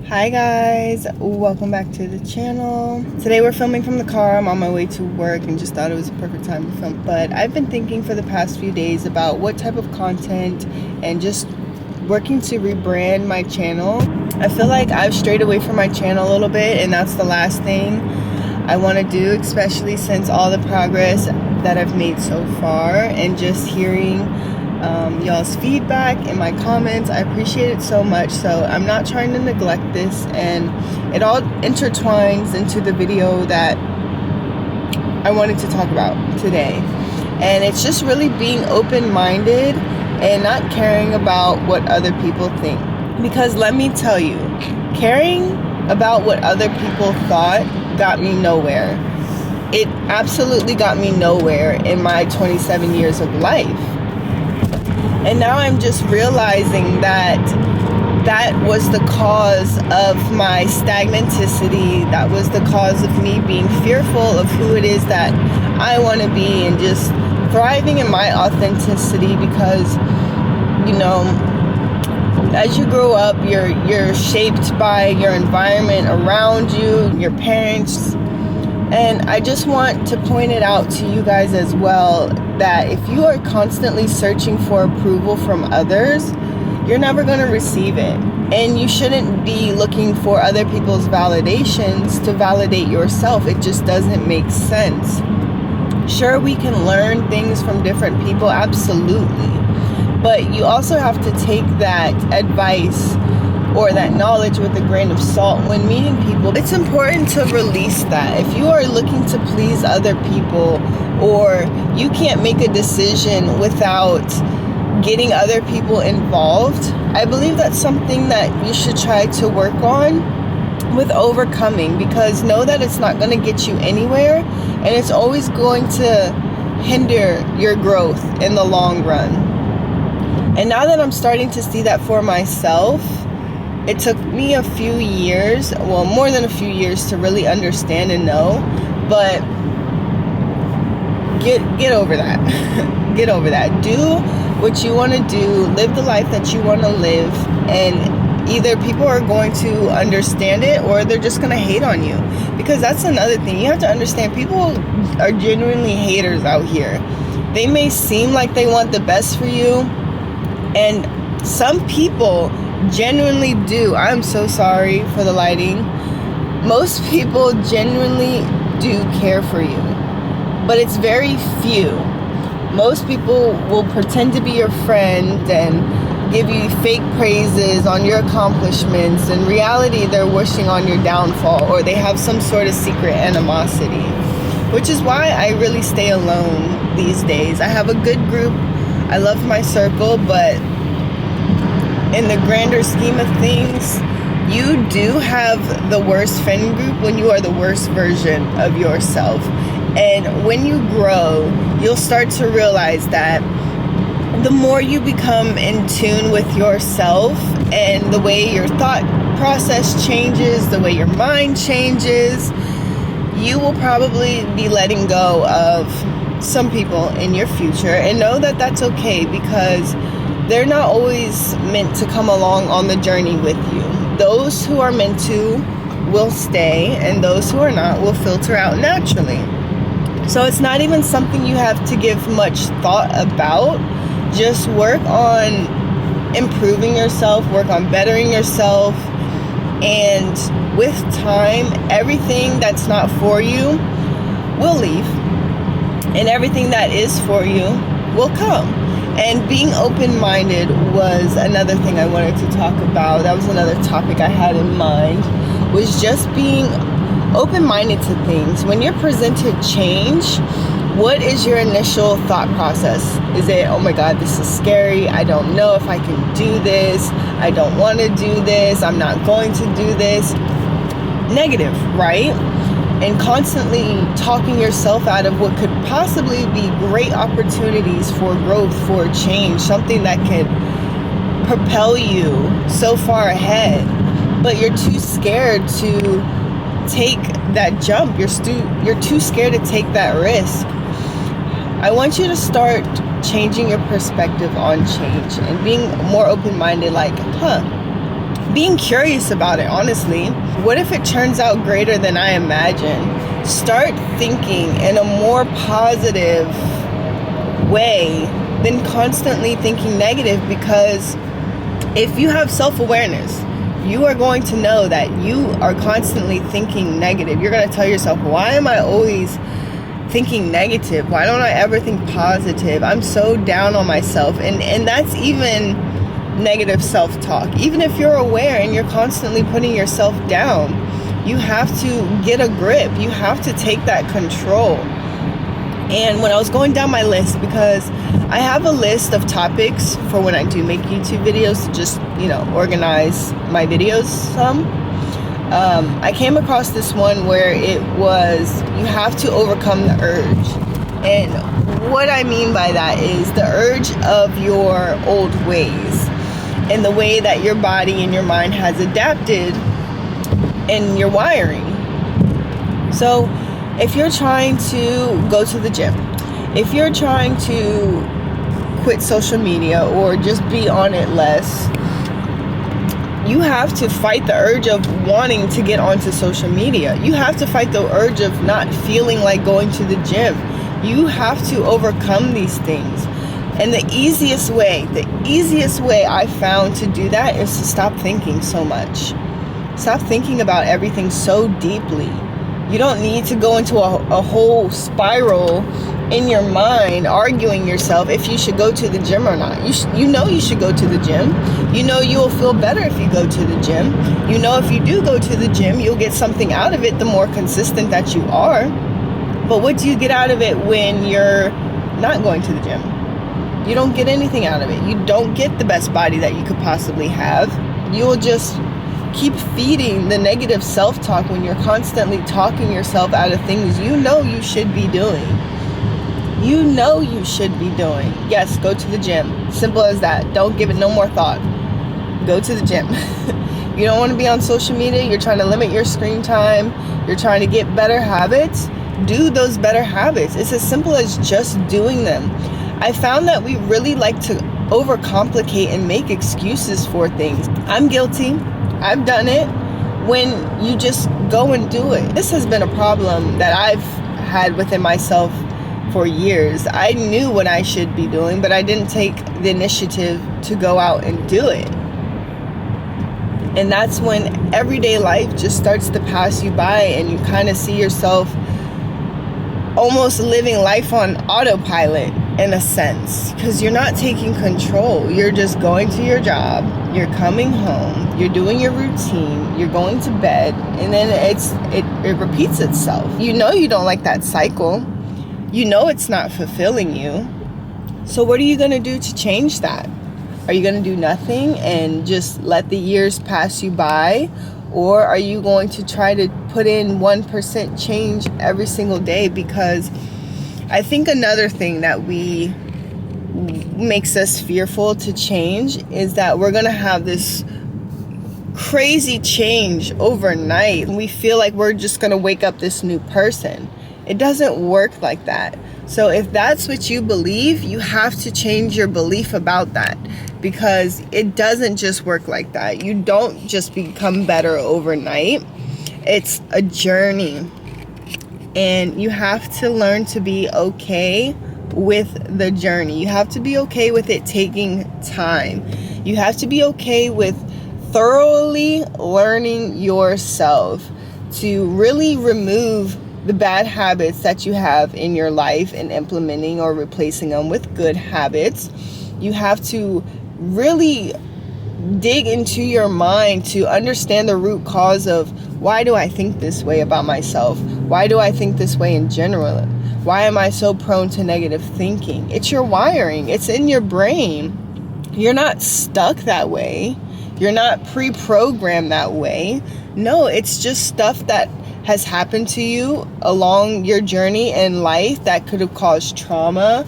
Hi guys, welcome back to the channel. Today we're filming from the car. I'm on my way to work and just thought it was a perfect time to film. But I've been thinking for the past few days about what type of content and just working to rebrand my channel. I feel like I've strayed away from my channel a little bit, and that's the last thing I want to do, especially since all the progress that I've made so far and just hearing y'all's feedback and my comments. I appreciate it so much, so I'm not trying to neglect this, and it all intertwines into the video that I wanted to talk about today. And it's just really being open-minded and not caring about what other people think, because let me tell you, caring about what other people thought got me nowhere. It absolutely got me nowhere in my 27 years of life. And now I'm just realizing that that was the cause of my stagnanticity. That was the cause of me being fearful of who it is that I want to be, and just thriving in my authenticity, because, you know, as you grow up, you're shaped by your environment around you, your parents. And I just want to point it out to you guys as well, that if you are constantly searching for approval from others, you're never going to receive it. And you shouldn't be looking for other people's validations to validate yourself. It just doesn't make sense. Sure, we can learn things from different people, absolutely. But you also have to take that advice or that knowledge with a grain of salt when meeting people. It's important to release that. If you are looking to please other people, or you can't make a decision without getting other people involved, I believe that's something that you should try to work on with overcoming, because know that it's not going to get you anywhere, and it's always going to hinder your growth in the long run. And now that I'm starting to see that for myself, it took me a few years, well, more than a few years, to really understand and know. But get over that. Get over that. Do what you want to do. Live the life that you want to live. And either people are going to understand it, or they're just going to hate on you. Because that's another thing. You have to understand, people are genuinely haters out here. They may seem like they want the best for you, and some people genuinely do. I'm so sorry for the lighting. Most people genuinely do care for you, but it's very few. Most people will pretend to be your friend and give you fake praises on your accomplishments. In reality, they're wishing on your downfall, or they have some sort of secret animosity, which is why I really stay alone these days. I have a good group. I love my circle, but in the grander scheme of things, you do have the worst friend group when you are the worst version of yourself. And when you grow, you'll start to realize that the more you become in tune with yourself, and the way your thought process changes, the way your mind changes, you will probably be letting go of some people in your future. And know that that's okay, because they're not always meant to come along on the journey with you. Those who are meant to will stay, and those who are not will filter out naturally. So it's not even something you have to give much thought about. Just work on improving yourself, work on bettering yourself, and with time, everything that's not for you will leave, and everything that is for you will come. And being open-minded was another thing I wanted to talk about. That was another topic I had in mind, was just being open-minded to things. When you're presented change, what is your initial thought process? Is it, oh my God, this is scary. I don't know if I can do this. I don't want to do this. I'm not going to do this. Negative, right? And constantly talking yourself out of what could possibly be great opportunities for growth, for change, something that could propel you so far ahead. But you're too scared to take that jump. You're too scared to take that risk. I want you to start changing your perspective on change and being more open-minded, like, being curious about it, honestly. What if it turns out greater than I imagine? Start thinking in a more positive way than constantly thinking negative, because if you have self-awareness, you are going to know that you are constantly thinking negative. You're going to tell yourself, why am I always thinking negative? Why don't I ever think positive? I'm so down on myself. And that's even negative self-talk. Even if you're aware and you're constantly putting yourself down, you have to get a grip. You have to take that control. And when I was going down my list, because I have a list of topics for when I do make YouTube videos to just, organize my videos some. I came across this one where it was, you have to overcome the urge. And what I mean by that is the urge of your old ways and the way that your body and your mind has adapted in your wiring. So if you're trying to go to the gym, if you're trying to quit social media or just be on it less, you have to fight the urge of wanting to get onto social media. You have to fight the urge of not feeling like going to the gym. You have to overcome these things. And the easiest way I found to do that is to stop thinking so much. Stop thinking about everything so deeply. You don't need to go into a whole spiral in your mind arguing yourself if you should go to the gym or not. You know you should go to the gym. You know you will feel better if you go to the gym. You know if you do go to the gym, you'll get something out of it the more consistent that you are. But what do you get out of it when you're not going to the gym? You don't get anything out of it. You don't get the best body that you could possibly have. You will just keep feeding the negative self-talk when you're constantly talking yourself out of things you know you should be doing. You know you should be doing. Yes, go to the gym. Simple as that. Don't give it no more thought. Go to the gym. You don't want to be on social media. You're trying to limit your screen time. You're trying to get better habits. Do those better habits. It's as simple as just doing them. I found that we really like to overcomplicate and make excuses for things. I'm guilty. I've done it. When you just go and do it. This has been a problem that I've had within myself for years. I knew what I should be doing, but I didn't take the initiative to go out and do it. And that's when everyday life just starts to pass you by and you kind of see yourself almost living life on autopilot in a sense, because you're not taking control. You're just going to your job, you're coming home, you're doing your routine, you're going to bed, and then it repeats itself. You know you don't like that cycle. You know it's not fulfilling you. So what are you going to do to change that? Are you going to do nothing and just let the years pass you by? Or are you going to try to put in 1% change every single day? Because I think another thing that makes us fearful to change is that we're going to have this crazy change overnight. We feel like we're just going to wake up this new person. It doesn't work like that. So if that's what you believe, you have to change your belief about that, because it doesn't just work like that. You don't just become better overnight. It's a journey. And you have to learn to be okay with the journey. You have to be okay with it taking time. You have to be okay with thoroughly learning yourself to really remove the bad habits that you have in your life and implementing or replacing them with good habits. You have to really dig into your mind to understand the root cause of, why do I think this way about myself? Why do I think this way in general? Why am I so prone to negative thinking? It's your wiring. It's in your brain. You're not stuck that way. You're not pre-programmed that way. No, it's just stuff that has happened to you along your journey in life that could have caused trauma,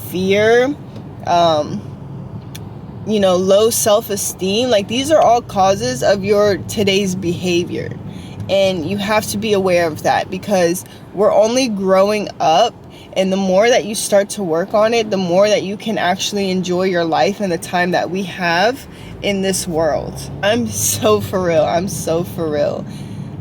fear, low self-esteem. Like, these are all causes of your today's behavior. And you have to be aware of that, because we're only growing up. And the more that you start to work on it, the more that you can actually enjoy your life and the time that we have in this world. I'm so for real. I'm so for real.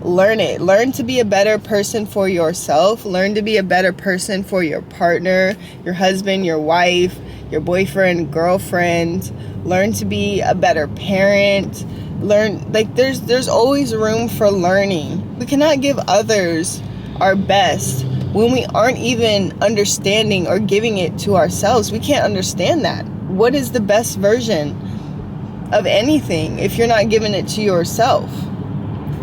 Learn it. Learn to be a better person for yourself. Learn to be a better person for your partner, your husband, your wife, your boyfriend, girlfriend. Learn to be a better parent. Learn, like, there's always room for learning. We cannot give others our best when we aren't even understanding or giving it to ourselves. We can't understand that. What is the best version of anything if you're not giving it to yourself?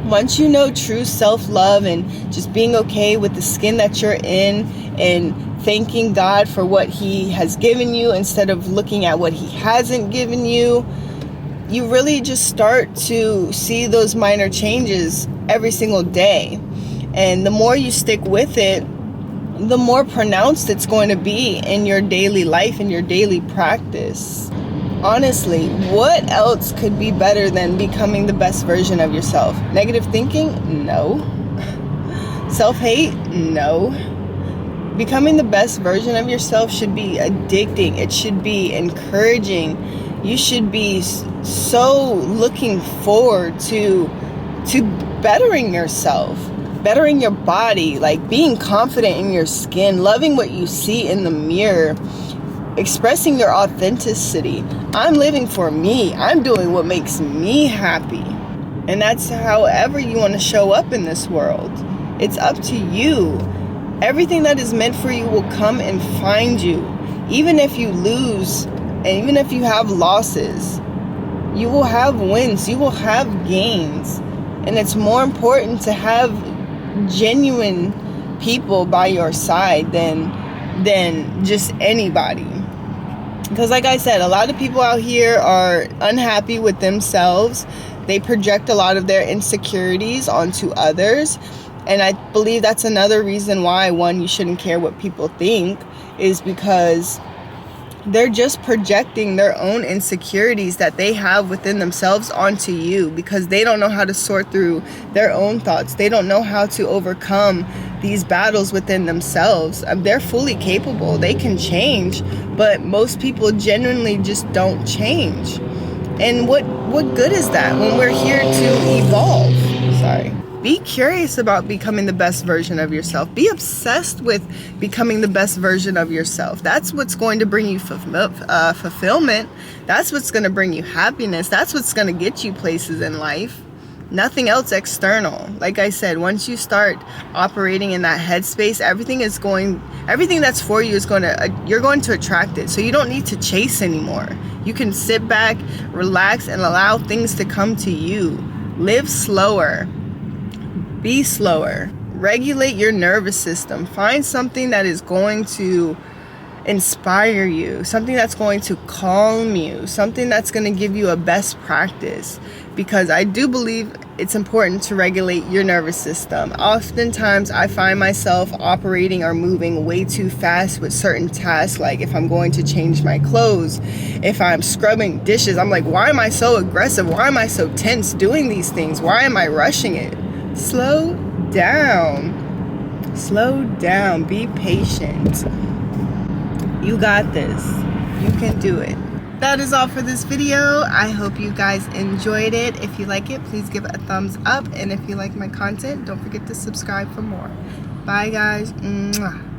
Once you know true self-love and just being okay with the skin that you're in and thanking God for what He has given you instead of looking at what He hasn't given you, you really just start to see those minor changes every single day. And the more you stick with it, the more pronounced it's going to be in your daily life, in your daily practice. Honestly, what else could be better than becoming the best version of yourself? Negative thinking? No. Self-hate? No. Becoming the best version of yourself should be addicting. It should be encouraging. You should be so looking forward to bettering yourself, bettering your body, like being confident in your skin, loving what you see in the mirror, expressing your authenticity. I'm living for me. I'm doing what makes me happy. And that's however you want to show up in this world. It's up to you. Everything that is meant for you will come and find you. Even if you lose, and even if you have losses, you will have wins. You will have gains. And it's more important to have genuine people by your side than just anybody. Because like I said, a lot of people out here are unhappy with themselves. They project a lot of their insecurities onto others. And I believe that's another reason why, one, you shouldn't care what people think, is because they're just projecting their own insecurities that they have within themselves onto you, because they don't know how to sort through their own thoughts. They don't know how to overcome these battles within themselves. They're fully capable. They can change, but most people genuinely just don't change. And what good is that when we're here to evolve? Sorry. Be curious about becoming the best version of yourself. Be obsessed with becoming the best version of yourself. That's what's going to bring you fulfillment. That's what's going to bring you happiness. That's what's going to get you places in life. Nothing else external. Like I said, once you start operating in that headspace, everything that's for you is you're going to attract it. So you don't need to chase anymore. You can sit back, relax, and allow things to come to you. Live slower. Be slower. Regulate your nervous system. Find something that is going to inspire you, something that's going to calm you, something that's going to give you a best practice. Because I do believe it's important to regulate your nervous system. Oftentimes I find myself operating or moving way too fast with certain tasks. Like if I'm going to change my clothes, if I'm scrubbing dishes, I'm like, why am I so aggressive? Why am I so tense doing these things? Why am I rushing it? Slow down. Slow down. Be patient. You got this. You can do it. That is all for this video. I hope you guys enjoyed it. If you like it, please give it a thumbs up. And if you like my content, don't forget to subscribe for more. Bye, guys. Mwah.